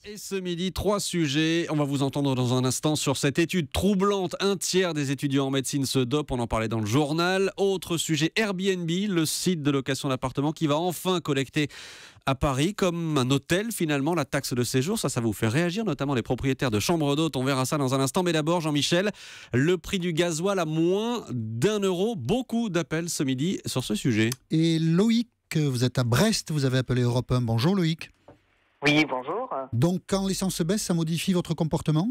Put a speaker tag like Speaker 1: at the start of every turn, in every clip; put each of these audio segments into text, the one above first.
Speaker 1: Et ce midi, 3 sujets. On va vous entendre dans un instant sur cette étude troublante. Un tiers des étudiants en médecine se dopent. On en parlait dans le journal. Autre sujet, Airbnb, le site de location d'appartements qui va enfin collecter à Paris, comme un hôtel finalement, la taxe de séjour. Ça vous fait réagir, notamment les propriétaires de chambres d'hôtes. On verra ça dans un instant. Mais d'abord, Jean-Michel, le prix du gasoil à moins d'€1. Beaucoup d'appels ce midi sur ce sujet.
Speaker 2: Et Loïc, vous êtes à Brest, vous avez appelé Europe 1. Bonjour Loïc.
Speaker 3: Oui, bonjour.
Speaker 2: Donc quand l'essence baisse, ça modifie votre comportement ?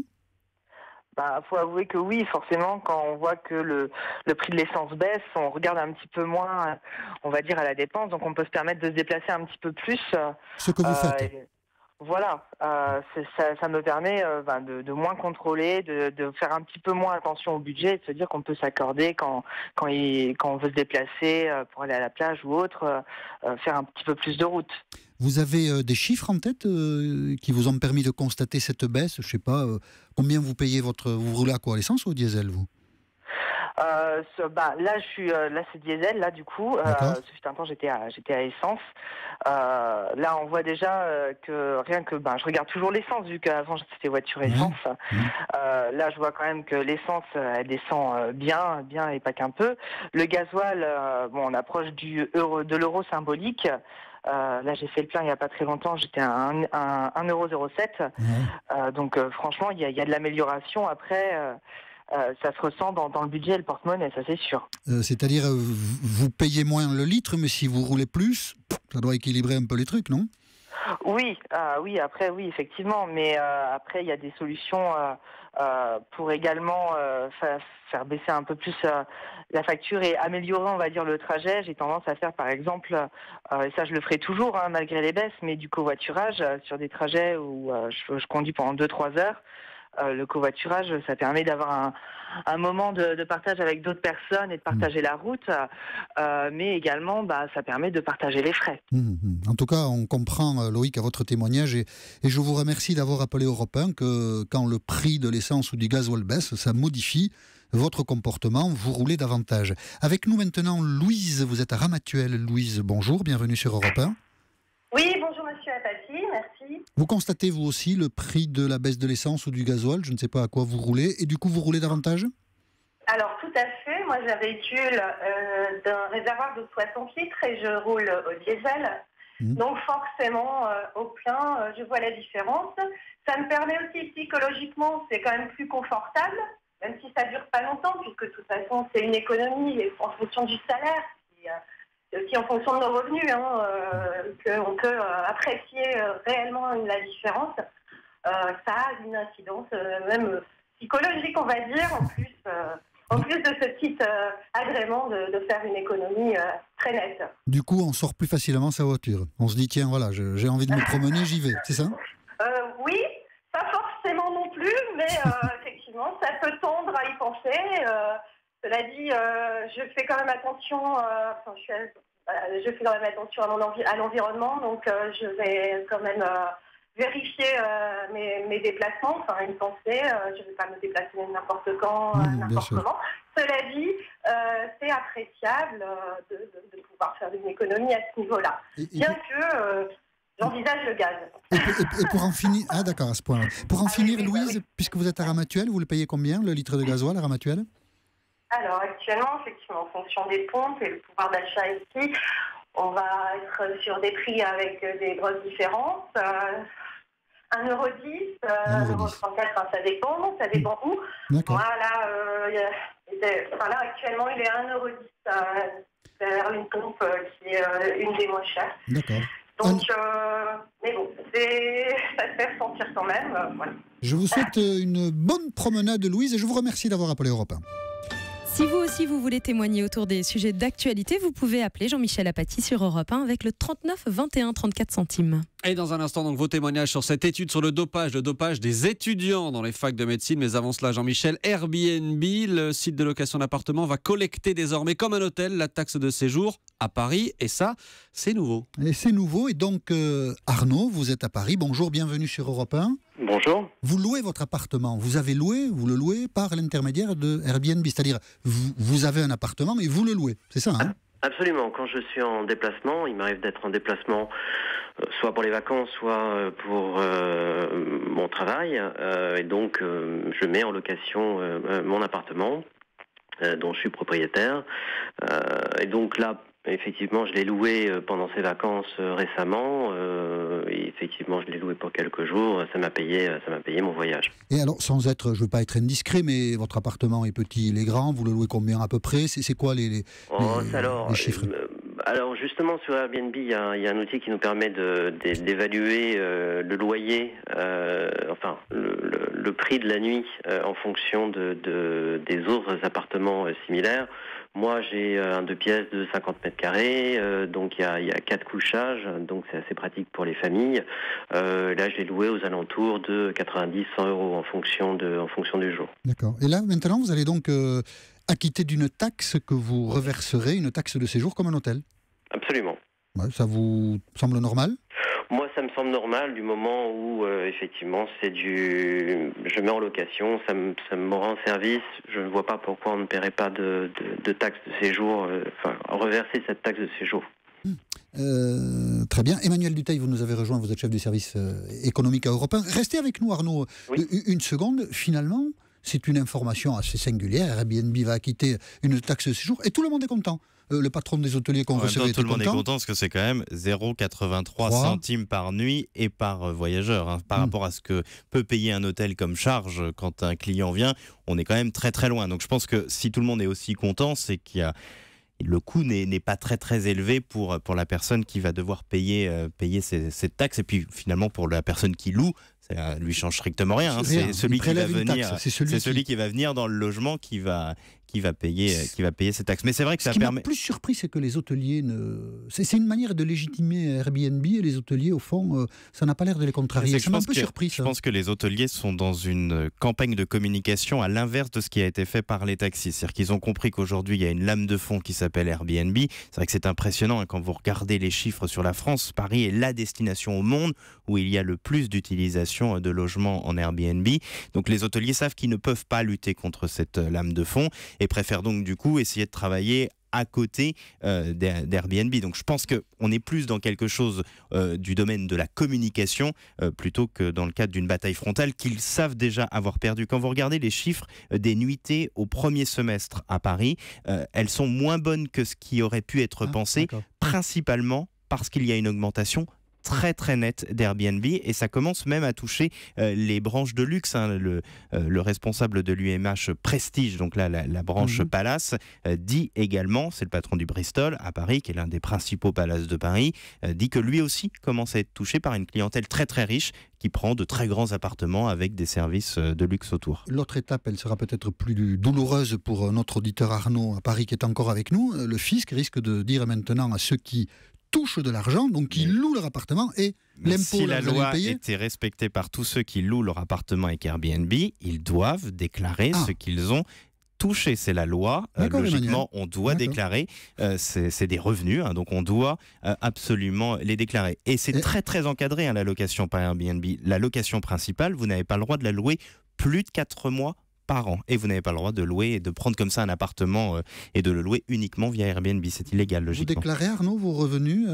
Speaker 3: Faut avouer que oui, forcément, quand on voit que le prix de l'essence baisse, on regarde un petit peu moins, on va dire, à la dépense, donc on peut se permettre de se déplacer un petit peu plus.
Speaker 2: Ce que vous faites.
Speaker 3: Voilà, ça me permet de moins contrôler, de faire un petit peu moins attention au budget et de se dire qu'on peut s'accorder quand on veut se déplacer pour aller à la plage ou autre, faire un petit peu plus de route.
Speaker 2: Vous avez des chiffres en tête qui vous ont permis de constater cette baisse ? Je ne sais pas, combien vous payez vous roulez à quoi, l'essence ou au diesel vous ?
Speaker 3: Là c'est diesel là du coup. Ce fut un temps j'étais à essence. Là on voit déjà que rien que je regarde toujours l'essence vu qu'avant c'était voiture essence. Là je vois quand même que l'essence elle descend bien et pas qu'un peu. Le gasoil on approche de l'euro symbolique. Là j'ai fait le plein il n'y a pas très longtemps, j'étais à 1,07 €. Donc franchement il y a de l'amélioration après. Ça se ressent dans le budget et le porte-monnaie, ça c'est sûr.
Speaker 2: C'est-à-dire, vous payez moins le litre, mais si vous roulez plus, ça doit équilibrer un peu les trucs, non ?
Speaker 3: Oui, après oui, effectivement, mais après il y a des solutions pour également faire baisser un peu plus la facture et améliorer, on va dire, le trajet. J'ai tendance à faire, par exemple, et ça je le ferai toujours malgré les baisses, mais du covoiturage sur des trajets où je conduis pendant 2-3 heures. Le covoiturage, ça permet d'avoir un moment de partage avec d'autres personnes et de partager la route, mais également ça permet de partager les frais.
Speaker 2: En tout cas, on comprend, Loïc, à votre témoignage et je vous remercie d'avoir appelé Europe 1 que quand le prix de l'essence ou du gasoil baisse, ça modifie votre comportement, vous roulez davantage. Avec nous maintenant, Louise, vous êtes à Ramatuelle. Louise, bonjour, bienvenue sur Europe 1.
Speaker 4: Oui, bonjour Monsieur Apathy, merci.
Speaker 2: Vous constatez vous aussi le prix de la baisse de l'essence ou du gasoil, je ne sais pas à quoi vous roulez, et du coup vous roulez davantage ?
Speaker 4: Alors tout à fait, moi j'ai un véhicule d'un réservoir de 60 litres et je roule au diesel. Donc forcément au plein, je vois la différence. Ça me permet aussi psychologiquement, c'est quand même plus confortable, même si ça dure pas longtemps, puisque de toute façon c'est une économie en fonction du salaire. C'est aussi en fonction de nos revenus qu'on peut apprécier réellement la différence. Ça a une incidence même psychologique, on va dire, en plus de ce petit agrément de faire une économie très nette.
Speaker 2: Du coup, on sort plus facilement sa voiture. On se dit, tiens, voilà, j'ai envie de me promener, j'y vais, c'est ça ?
Speaker 4: Oui, pas forcément non plus, mais effectivement, ça peut tendre à y penser. Cela dit, je fais quand même attention. Je fais quand même attention à l'environnement, donc je vais quand même vérifier mes déplacements, enfin y penser. Je ne vais pas me déplacer n'importe quand, n'importe comment. Cela dit, c'est appréciable de pouvoir faire une économie à ce niveau-là, bien que j'envisage le gaz.
Speaker 2: Et pour en finir, d'accord, à ce point-là. Pour en finir, oui, Louise, puisque vous êtes à Ramatuelle, vous le payez combien le litre de gasoil à Ramatuelle ?
Speaker 4: Alors actuellement, effectivement, en fonction des pompes et le pouvoir d'achat ici, on va être sur des prix avec des grosses différences. 1,10 €, 1,34 €, ça dépend où.
Speaker 2: D'accord.
Speaker 4: Voilà, là actuellement il est à 1,10 € vers une pompe qui est une des moins chères.
Speaker 2: D'accord.
Speaker 4: Donc, mais bon, ça se fait ressentir quand même. Voilà.
Speaker 2: Je vous souhaite une bonne promenade, Louise, et je vous remercie d'avoir appelé Europe 1.
Speaker 5: Si vous aussi vous voulez témoigner autour des sujets d'actualité, vous pouvez appeler Jean-Michel Apathy sur Europe 1 avec le 39 21 34 centimes.
Speaker 1: Et dans un instant, donc, vos témoignages sur cette étude sur le dopage des étudiants dans les facs de médecine. Mais avant cela, Jean-Michel, Airbnb, le site de location d'appartements, va collecter désormais comme un hôtel la taxe de séjour à Paris. Et ça, c'est nouveau.
Speaker 2: Et c'est nouveau. Et donc, Arnaud, vous êtes à Paris. Bonjour, bienvenue sur Europe 1.
Speaker 6: Bonjour.
Speaker 2: Vous louez votre appartement. Vous le louez par l'intermédiaire de Airbnb. C'est-à-dire, vous avez un appartement et vous le louez. C'est ça, hein ?
Speaker 6: Absolument. Quand je suis en déplacement, il m'arrive d'être en déplacement soit pour les vacances, soit pour mon travail, et donc je mets en location mon appartement dont je suis propriétaire. Et donc là, effectivement, je l'ai loué pendant ces vacances récemment. Et effectivement, je l'ai loué pour quelques jours. Ça m'a payé mon voyage.
Speaker 2: Et alors, je ne veux pas être indiscret, mais votre appartement est petit, il est grand. Vous le louez combien à peu près? C'est quoi les chiffres?
Speaker 6: Alors justement, sur Airbnb, il y a un outil qui nous permet d'évaluer le loyer, le prix de la nuit en fonction des autres appartements similaires. Moi, j'ai un 2 pièces de 50 mètres carrés, donc il y a 4 couchages, donc c'est assez pratique pour les familles. Là, je l'ai loué aux alentours de 90-100 euros en fonction du jour.
Speaker 2: D'accord. Et là, maintenant, vous allez donc acquitter d'une taxe que vous reverserez, une taxe de séjour comme un hôtel? Absolument. Ouais, ça vous semble normal?
Speaker 6: Moi, ça me semble normal du moment où, effectivement, je mets en location, ça me rend service. Je ne vois pas pourquoi on ne paierait pas de taxe de séjour, reverser cette taxe de séjour.
Speaker 2: Très bien. Emmanuel Dutheil, vous nous avez rejoint, vous êtes chef du service économique à Europe 1. Restez avec nous, Arnaud, oui. Une seconde. Finalement, c'est une information assez singulière. Airbnb va acquitter une taxe de séjour et tout le monde est content. Le patron des hôteliers qu'on recevait était content.
Speaker 7: Tout le monde est content parce que c'est quand même 0,83 centimes par nuit et par voyageur. Par rapport à ce que peut payer un hôtel comme charge quand un client vient, on est quand même très très loin. Donc je pense que si tout le monde est aussi content, c'est le coût n'est pas très très élevé pour la personne qui va devoir payer cette taxe. Et puis finalement pour la personne qui loue, ça lui change strictement rien. C'est celui qui va venir, qui va venir dans le logement qui va payer cette taxe. Mais c'est vrai que ça permet. Ce qui m'a
Speaker 2: plus surpris, c'est que les hoteliers c'est une manière de légitimer Airbnb et les hoteliers, au fond, ça n'a pas l'air de les contrarier. Ça m'a un peu surpris.
Speaker 7: Je pense que les hôteliers sont dans une campagne de communication à l'inverse de ce qui a été fait par les taxis. C'est-à-dire qu'ils ont compris qu'aujourd'hui, il y a une lame de fond qui s'appelle Airbnb. C'est vrai que c'est impressionnant quand vous regardez les chiffres sur la France. Paris est la destination au monde où il y a le plus d'utilisation de logements en Airbnb. Donc les hôteliers savent qu'ils ne peuvent pas lutter contre cette lame de fond et préfèrent donc du coup essayer de travailler à côté d'Airbnb. Donc je pense qu'on est plus dans quelque chose du domaine de la communication plutôt que dans le cadre d'une bataille frontale qu'ils savent déjà avoir perdu. Quand vous regardez les chiffres des nuitées au premier semestre à Paris, elles sont moins bonnes que ce qui aurait pu être pensé, principalement parce qu'il y a une augmentation très très nette d'Airbnb et ça commence même à toucher les branches de luxe. Le responsable de l'UMH Prestige, donc là la branche Palace, dit également, c'est le patron du Bristol à Paris, qui est l'un des principaux palaces de Paris, dit que lui aussi commence à être touché par une clientèle très très riche qui prend de très grands appartements avec des services de luxe autour.
Speaker 2: L'autre étape, elle sera peut-être plus douloureuse pour notre auditeur Arnaud à Paris qui est encore avec nous. Le fisc risque de dire maintenant à ceux qui touchent de l'argent, donc qui louent leur appartement et l'impôt,
Speaker 7: si la loi était respectée par tous ceux qui louent leur appartement avec Airbnb, ils doivent déclarer ce qu'ils ont touché. C'est la loi. Logiquement, on doit déclarer. C'est des revenus, donc on doit absolument les déclarer. Et c'est très très encadré, la location par Airbnb. La location principale, vous n'avez pas le droit de la louer plus de 4 mois par an. Et vous n'avez pas le droit de louer et de prendre comme ça un appartement et de le louer uniquement via Airbnb. C'est illégal, logiquement.
Speaker 2: Vous déclarez, Arnaud, vos revenus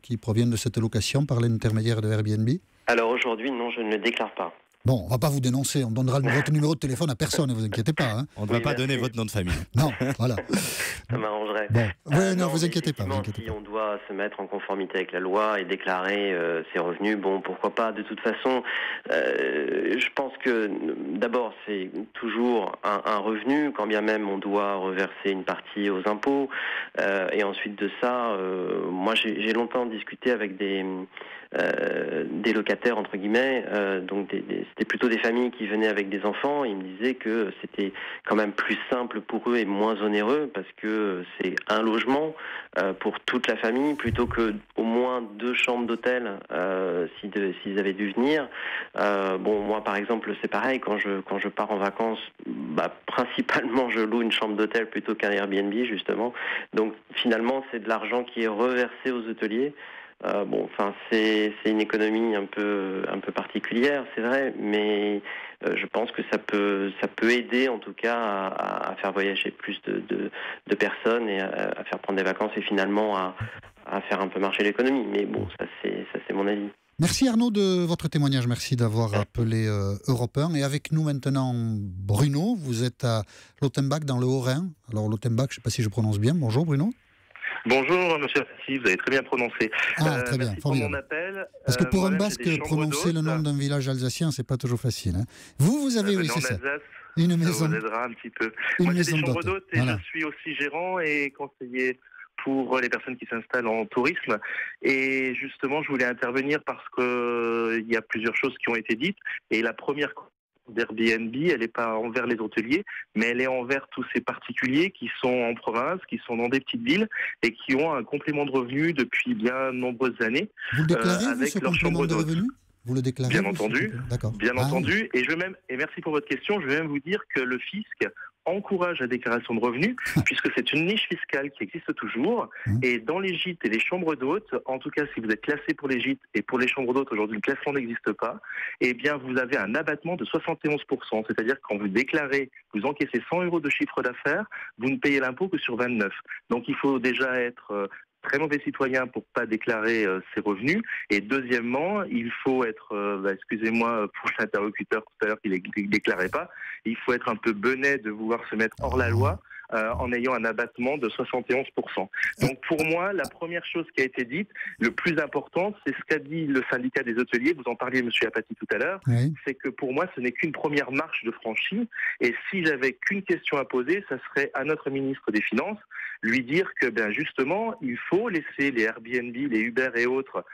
Speaker 2: qui proviennent de cette location par l'intermédiaire de Airbnb?
Speaker 6: Alors aujourd'hui, non, je ne le déclare pas.
Speaker 2: Bon, on ne va pas vous dénoncer, on donnera votre numéro de téléphone à personne, ne vous inquiétez pas. Hein.
Speaker 7: On ne va pas donner votre nom de famille.
Speaker 2: Non, voilà.
Speaker 6: Ça m'arrangerait.
Speaker 2: Bon. Non, vous inquiétez pas.
Speaker 6: Si on doit se mettre en conformité avec la loi et déclarer ses revenus, pourquoi pas. De toute façon, je pense que d'abord, c'est toujours un revenu, quand bien même on doit reverser une partie aux impôts. Et ensuite de ça, moi j'ai longtemps discuté avec des locataires entre guillemets, donc c'était plutôt des familles qui venaient avec des enfants. Ils me disaient que c'était quand même plus simple pour eux et moins onéreux parce que c'est un logement pour toute la famille plutôt que au moins 2 chambres d'hôtel s'ils avaient dû venir. Moi par exemple c'est pareil, quand je pars en vacances, principalement je loue une chambre d'hôtel plutôt qu'un Airbnb justement. Donc finalement c'est de l'argent qui est reversé aux hôteliers. C'est une économie un peu particulière, c'est vrai, mais je pense que ça peut aider en tout cas à faire voyager plus de personnes et à faire prendre des vacances et finalement à faire un peu marcher l'économie. Mais ça c'est mon avis.
Speaker 2: Merci Arnaud de votre témoignage, merci d'avoir appelé Europe 1. Et avec nous maintenant Bruno, vous êtes à Lautenbach dans le Haut-Rhin. Alors Lautenbach, je ne sais pas si je prononce bien. Bonjour Bruno.
Speaker 8: Bonjour monsieur Fassi, vous avez très bien prononcé.
Speaker 2: Très bien,
Speaker 8: merci pour mon appel.
Speaker 2: Parce que pour un Basque, prononcer le nom d'un village alsacien, c'est pas toujours facile. Hein. Vous avez oui, c'est ça. Une maison.
Speaker 8: Ça vous aidera un petit peu.
Speaker 2: Une
Speaker 8: Moi, j'ai
Speaker 2: maison
Speaker 8: des chambres d'hôtes et
Speaker 2: voilà.
Speaker 8: je suis aussi gérant et conseiller pour les personnes qui s'installent en tourisme. Et justement, je voulais intervenir parce qu'il y a plusieurs choses qui ont été dites. Et la première d'Airbnb, elle n'est pas envers les hôteliers, mais elle est envers tous ces particuliers qui sont en province, qui sont dans des petites villes et qui ont un complément de revenu depuis bien nombreuses années.
Speaker 2: Vous le déclarez,
Speaker 8: avec
Speaker 2: ce
Speaker 8: leur
Speaker 2: complément
Speaker 8: chambre
Speaker 2: de
Speaker 8: d'hôte.
Speaker 2: revenu ? Vous le déclarez ?
Speaker 8: Bien entendu.
Speaker 2: D'accord.
Speaker 8: Bien entendu. Et et merci pour votre question, je vais même vous dire que le fisc encourage la déclaration de revenus, puisque c'est une niche fiscale qui existe toujours. Et dans les gîtes et les chambres d'hôtes, en tout cas si vous êtes classé pour les gîtes et pour les chambres d'hôtes, aujourd'hui le classement n'existe pas, eh bien vous avez un abattement de 71%. C'est-à-dire que quand vous déclarez, vous encaissez 100 € de chiffre d'affaires, vous ne payez l'impôt que sur 29. Donc il faut déjà être très mauvais citoyen pour pas déclarer ses revenus. Et deuxièmement, il faut être, excusez-moi pour l'interlocuteur tout à l'heure qui ne déclarait pas, il faut être un peu benet de vouloir se mettre hors la loi en ayant un abattement de 71%. Donc pour moi, la première chose qui a été dite, le plus important, c'est ce qu'a dit le syndicat des hôteliers, vous en parliez M. Apathy tout à l'heure, c'est que pour moi, ce n'est qu'une première marche de franchie. Et si j'avais qu'une question à poser, ça serait à notre ministre des Finances, lui dire que justement, il faut laisser les Airbnb, les Uber et autres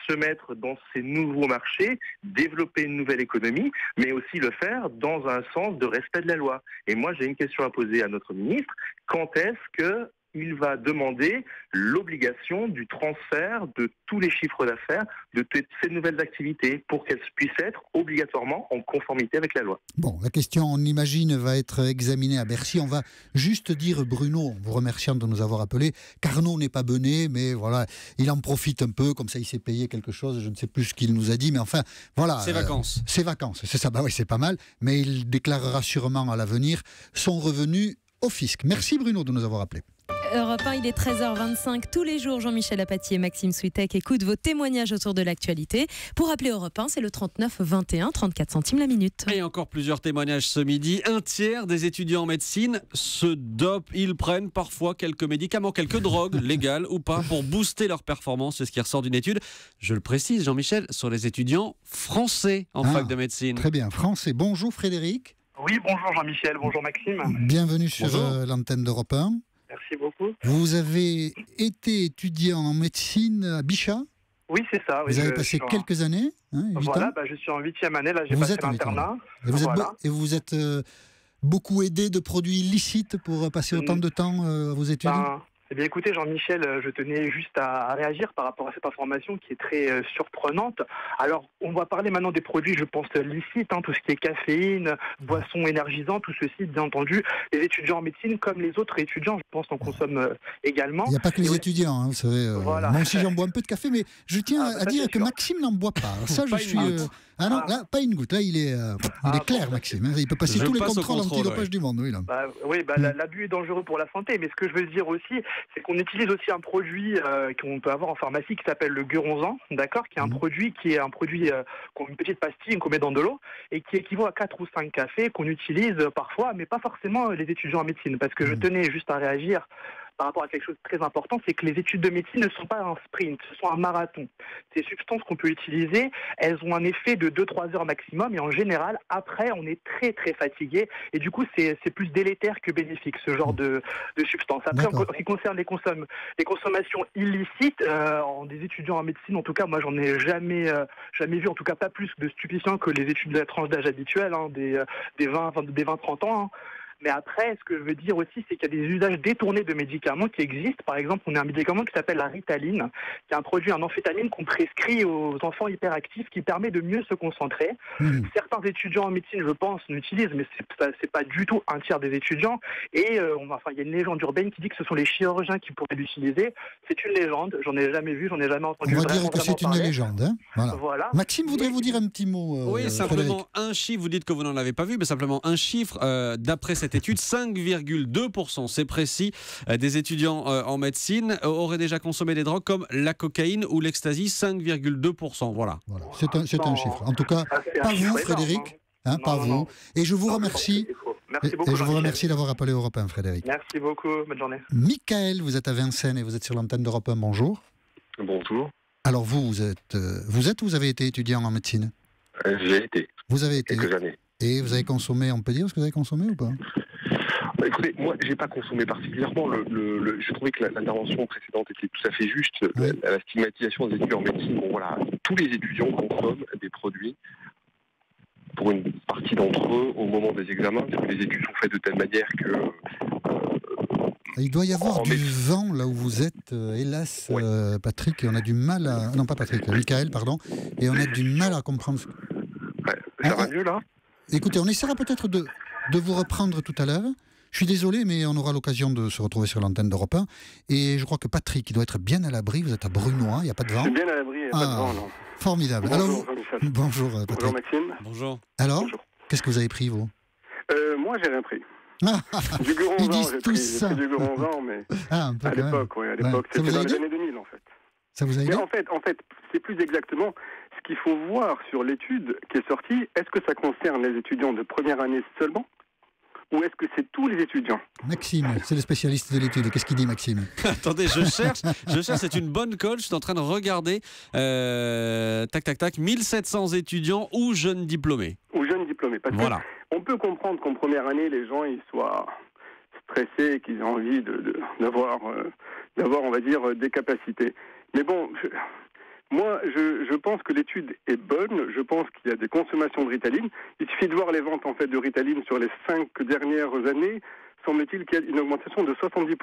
Speaker 8: se mettre dans ces nouveaux marchés, développer une nouvelle économie, mais aussi le faire dans un sens de respect de la loi. Et moi, j'ai une question à poser à notre ministre. Quand est-ce qu'il va demander l'obligation du transfert de tous les chiffres d'affaires de ces nouvelles activités pour qu'elles puissent être obligatoirement en conformité avec la loi?
Speaker 2: Bon, la question, on imagine, va être examinée à Bercy. On va juste dire, Bruno, en vous remerciant de nous avoir appelé, qu'Arnaud n'est pas bené, mais voilà, il en profite un peu, comme ça il s'est payé quelque chose, je ne sais plus ce qu'il nous a dit, mais enfin, voilà.
Speaker 1: Ses vacances.
Speaker 2: Ses vacances, c'est ça, oui, c'est pas mal, mais il déclarera sûrement à l'avenir son revenu au fisc. Merci Bruno de nous avoir appelé.
Speaker 5: Europe 1, il est 13h25. Tous les jours, Jean-Michel Apathy et Maxime Switek écoutent vos témoignages autour de l'actualité. Pour appeler Europe 1, c'est le 39 21, 34 centimes la minute.
Speaker 1: Et encore plusieurs témoignages ce midi. Un tiers des étudiants en médecine se dopent. Ils prennent parfois quelques médicaments, quelques drogues, légales ou pas, pour booster leur performance. C'est ce qui ressort d'une étude, je le précise, Jean-Michel, sur les étudiants français en fac de médecine.
Speaker 2: Très bien, français. Bonjour Frédéric.
Speaker 9: Oui, bonjour Jean-Michel, bonjour Maxime.
Speaker 2: Bienvenue sur l'antenne d'Europe 1.
Speaker 9: Merci beaucoup.
Speaker 2: Vous avez été étudiant en médecine à Bichat ?
Speaker 9: Oui, c'est ça. Oui,
Speaker 2: vous avez passé quelques années, 8 ans.
Speaker 9: Je suis en 8e année, là j'ai passé l'internat.
Speaker 2: Et vous vous êtes beaucoup aidé de produits illicites pour passer autant de temps à vos études ?
Speaker 9: Eh bien écoutez Jean-Michel, je tenais juste à réagir par rapport à cette information qui est très surprenante. Alors on va parler maintenant des produits, je pense, licites, tout ce qui est caféine, boissons énergisantes, tout ceci, bien entendu. Les étudiants en médecine, comme les autres étudiants, je pense, en consomment également.
Speaker 2: Il n'y a pas que les étudiants, vous savez.
Speaker 9: Voilà.
Speaker 2: Moi aussi j'en bois un peu de café, mais je tiens à dire que Maxime n'en boit pas. Alors ça, je suis... là, pas une goutte. Là, il est clair, Maxime. Il peut passer tous les contrôles antidopage du monde.
Speaker 9: L'abus est dangereux pour la santé, mais ce que je veux dire aussi, c'est qu'on utilise aussi un produit qu'on peut avoir en pharmacie qui s'appelle le Guronzan, d'accord, qui est un produit une petite pastille qu'on met dans de l'eau et qui équivaut à 4 ou 5 cafés qu'on utilise parfois, mais pas forcément les étudiants en médecine, parce que je tenais juste à réagir par rapport à quelque chose de très important, c'est que les études de médecine ne sont pas un sprint, ce sont un marathon. Ces substances qu'on peut utiliser, elles ont un effet de 2-3 heures maximum et en général, après, on est très très fatigué et du coup, c'est plus délétère que bénéfique, ce genre de substances. Après, en ce qui concerne les consommations illicites, des étudiants en médecine, en tout cas, moi, j'en ai jamais vu, en tout cas pas plus de stupéfiants que les études de la tranche d'âge habituelle, des 20-30 ans. Mais après, ce que je veux dire aussi, c'est qu'il y a des usages détournés de médicaments qui existent. Par exemple, on a un médicament qui s'appelle la Ritaline, qui est un produit en amphétamine qu'on prescrit aux enfants hyperactifs, qui permet de mieux se concentrer. Certains étudiants en médecine, je pense, l'utilisent, mais c'est pas du tout un tiers des étudiants. Et il y a une légende urbaine qui dit que ce sont les chirurgiens qui pourraient l'utiliser. C'est une légende, j'en ai jamais vu, j'en ai jamais entendu.
Speaker 2: On va dire que c'est une légende.
Speaker 9: Voilà.
Speaker 2: Maxime, voudrait-vous dire un petit mot
Speaker 1: Oui, simplement un chiffre, vous dites que vous n'en avez pas vu, mais simplement un chiffre, d'après cette cette étude, 5,2%, c'est précis, des étudiants en médecine auraient déjà consommé des drogues comme la cocaïne ou l'ecstasy, 5,2%. Voilà.
Speaker 2: C'est un chiffre. En tout cas, pas vous, Frédéric. Pas vous. Et je vous remercie.
Speaker 9: Merci beaucoup.
Speaker 2: Et je vous remercie d'avoir appelé Europe 1, Frédéric.
Speaker 9: Merci beaucoup. Bonne journée.
Speaker 2: Michael, vous êtes à Vincennes et vous êtes sur l'antenne d'Europe 1. Bonjour.
Speaker 10: Bonjour.
Speaker 2: Alors vous avez été étudiant en médecine?
Speaker 10: J'ai été.
Speaker 2: Vous avez été.
Speaker 10: Quelques années.
Speaker 2: Et vous avez consommé, on peut dire ce que vous avez consommé ou pas?
Speaker 10: Écoutez, moi, j'ai pas consommé particulièrement. Je trouvais que l'intervention précédente était tout à fait juste.
Speaker 2: Oui.
Speaker 10: La stigmatisation des étudiants en médecine, bon voilà, tous les étudiants consomment des produits pour une partie d'entre eux au moment des examens, parce que les études sont faites de telle manière que...
Speaker 2: Il doit y avoir du vent là où vous êtes, hélas,
Speaker 10: ouais.
Speaker 2: Patrick, et on a du mal à... Non, pas Patrick, Michael, pardon. Et on a du mal à comprendre...
Speaker 10: Ouais. Ça va mieux, là?
Speaker 2: Écoutez, on essaiera peut-être de vous reprendre tout à l'heure. Je suis désolé, mais on aura l'occasion de se retrouver sur l'antenne d'Europe 1. Et je crois que Patrick, il doit être bien à l'abri. Vous êtes à Brunois, il n'y a pas de vent.
Speaker 10: Je suis bien à l'abri, il n'y a pas de vent, non.
Speaker 2: Formidable.
Speaker 10: Bonjour,
Speaker 2: Bonjour, Patrick.
Speaker 10: Bonjour, Maxime.
Speaker 1: Bonjour.
Speaker 2: Alors,
Speaker 10: Bonjour.
Speaker 2: qu'est-ce que vous avez pris, vous?
Speaker 10: Moi, j'ai rien pris.
Speaker 2: Ils
Speaker 10: Du Guronzan,
Speaker 2: disent
Speaker 10: j'ai
Speaker 2: tous
Speaker 10: pris
Speaker 2: ça.
Speaker 10: Du Guronzan, mais
Speaker 2: Un peu
Speaker 10: à
Speaker 2: quand même.
Speaker 10: l'époque, oui, à l'époque.
Speaker 2: Ça vous
Speaker 10: C'était
Speaker 2: a
Speaker 10: dans les
Speaker 2: aidé
Speaker 10: années 2000, en fait.
Speaker 2: Ça vous a aidé?
Speaker 10: Mais en fait, c'est plus exactement ce qu'il faut voir sur l'étude qui est sortie. Est-ce que ça concerne les étudiants de première année seulement? Ou est-ce que c'est tous les étudiants?
Speaker 2: Maxime, c'est le spécialiste de l'étude. Qu'est-ce qu'il dit, Maxime?
Speaker 1: Attendez, je cherche, c'est une bonne colle, je suis en train de regarder, tac, 1700 étudiants ou jeunes diplômés.
Speaker 10: Ou jeunes diplômés. Parce
Speaker 1: Voilà.
Speaker 10: on peut comprendre qu'en première année, les gens ils soient stressés, qu'ils aient envie d'avoir, on va dire, des capacités. Mais bon, moi, je pense que l'étude est bonne. Je pense qu'il y a des consommations de Ritaline. Il suffit de voir les ventes en fait de Ritaline sur les 5 dernières années. Semble-t-il qu'il y a une augmentation de 70%.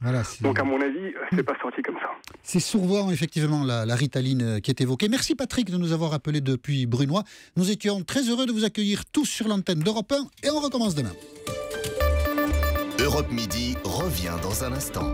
Speaker 2: Voilà,
Speaker 10: Donc, à mon avis, c'est pas sorti comme ça.
Speaker 2: C'est souvent, effectivement, la Ritaline qui est évoquée. Merci, Patrick, de nous avoir appelés depuis Brunois. Nous étions très heureux de vous accueillir tous sur l'antenne d'Europe 1 et on recommence demain.
Speaker 11: Europe Midi revient dans un instant.